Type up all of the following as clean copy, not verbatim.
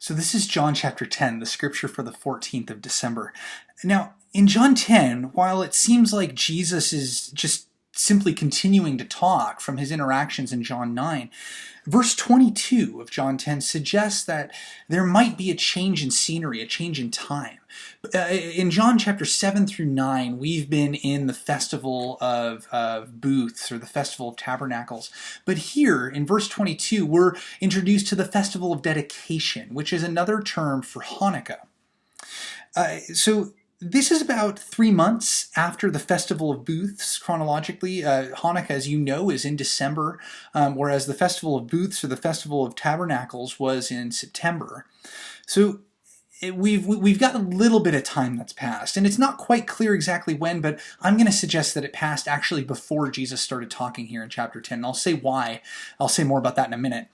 So this is John chapter 10, the scripture for the 14th of December. Now, in John 10, while it seems like Jesus is just simply continuing to talk from his interactions in John 9, verse 22 of John 10 suggests that there might be a change in scenery, a change in time. In John chapter 7 through 9, we've been in the festival of booths, or the festival of tabernacles. But here, in verse 22, we're introduced to the festival of dedication, which is another term for Hanukkah. So this is about 3 months after the Festival of Booths, chronologically. Hanukkah, as you know, is in December, whereas the Festival of Booths, or the Festival of Tabernacles, was in September. So we've got a little bit of time that's passed, and it's not quite clear exactly when, but I'm going to suggest that it passed actually before Jesus started talking here in chapter 10, and I'll say why. I'll say more about that in a minute.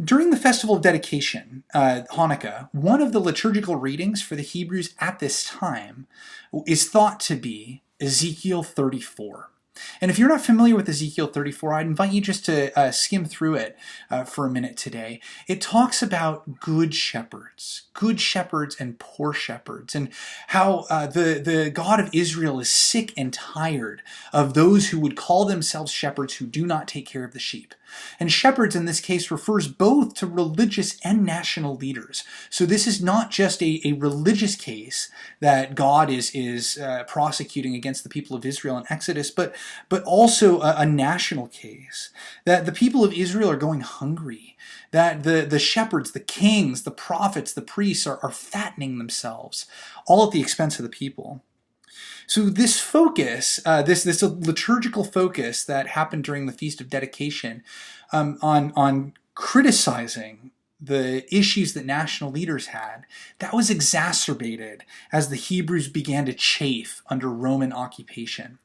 During the Festival of Dedication, Hanukkah, one of the liturgical readings for the Hebrews at this time is thought to be Ezekiel 34. And if you're not familiar with Ezekiel 34, I'd invite you just to skim through it for a minute today. It talks about good shepherds and poor shepherds, and how the God of Israel is sick and tired of those who would call themselves shepherds who do not take care of the sheep. And shepherds in this case refers both to religious and national leaders. So this is not just a religious case that God is prosecuting against the people of Israel in Exodus, but also a national case. That the people of Israel are going hungry. That the shepherds, the kings, the prophets, the priests are fattening themselves, all at the expense of the people. So this focus, this liturgical focus that happened during the Feast of Dedication on criticizing the issues that national leaders had, that was exacerbated as the Hebrews began to chafe under Roman occupation.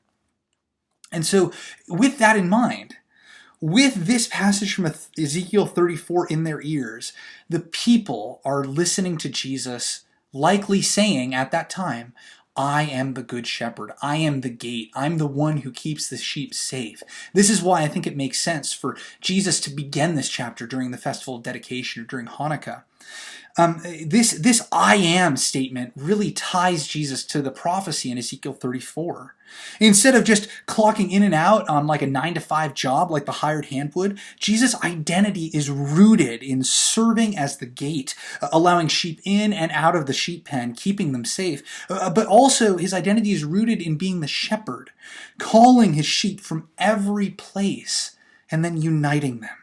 And so with that in mind, with this passage from Ezekiel 34 in their ears, the people are listening to Jesus, likely saying at that time, I am the good shepherd. I am the gate. I'm the one who keeps the sheep safe. This is why I think it makes sense for Jesus to begin this chapter during the Festival of Dedication, or during Hanukkah. This I am statement really ties Jesus to the prophecy in Ezekiel 34. Instead of just clocking in and out on like a 9-to-5 job like the hired hand would, Jesus' identity is rooted in serving as the gate, allowing sheep in and out of the sheep pen, keeping them safe. But also his identity is rooted in being the shepherd, calling his sheep from every place and then uniting them.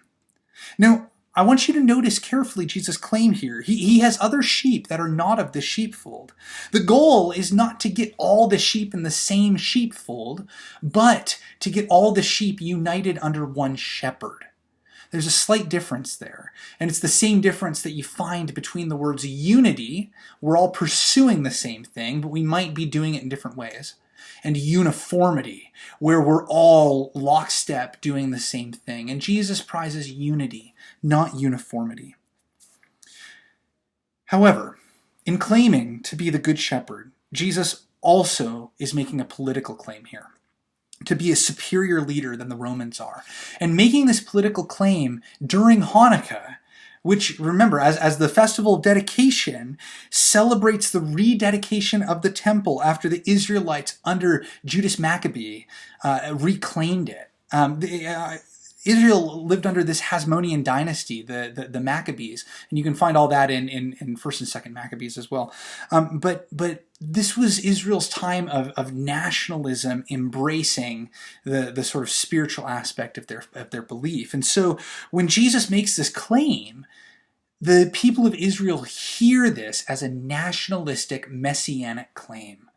Now, I want you to notice carefully Jesus' claim here. He has other sheep that are not of the sheepfold. The goal is not to get all the sheep in the same sheepfold, but to get all the sheep united under one shepherd. There's a slight difference there, and it's the same difference that you find between the words unity, we're all pursuing the same thing, but we might be doing it in different ways, and uniformity, where we're all lockstep doing the same thing. And Jesus prizes unity, not uniformity. However, in claiming to be the good shepherd, Jesus also is making a political claim here, to be a superior leader than the Romans are. And making this political claim during Hanukkah, which, remember, as the Festival of Dedication celebrates the rededication of the temple after the Israelites under Judas Maccabee reclaimed it. Israel lived under this Hasmonean dynasty, the Maccabees, and you can find all that in 1st and 2nd Maccabees as well. But this was Israel's time of nationalism, embracing the sort of spiritual aspect of their belief. And so when Jesus makes this claim, the people of Israel hear this as a nationalistic, messianic claim.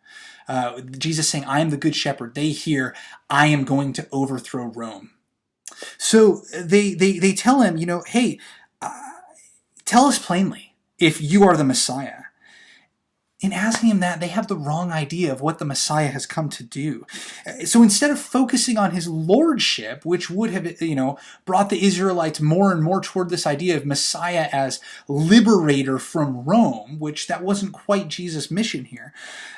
Jesus saying, I am the good shepherd. They hear, I am going to overthrow Rome. So they tell him, hey, tell us plainly if you are the Messiah. in asking him that, they have the wrong idea of what the Messiah has come to do. So instead of focusing on his lordship, which would have, brought the Israelites more and more toward this idea of Messiah as liberator from Rome, which that wasn't quite Jesus' mission here.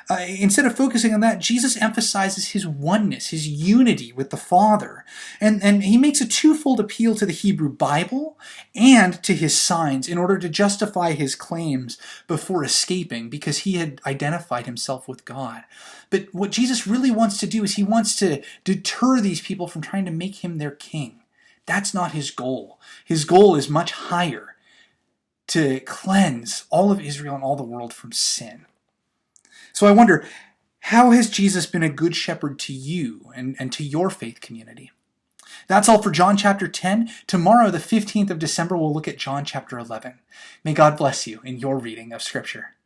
Instead of focusing on that, Jesus emphasizes his oneness, his unity with the Father. And he makes a twofold appeal to the Hebrew Bible and to his signs in order to justify his claims before escaping, because he had identified himself with God. But what Jesus really wants to do is he wants to deter these people from trying to make him their king. That's not his goal. His goal is much higher: to cleanse all of Israel and all the world from sin. So I wonder, how has Jesus been a good shepherd to you and to your faith community? That's all for John chapter 10. Tomorrow, the 15th of December, we'll look at John chapter 11. May God bless you in your reading of Scripture.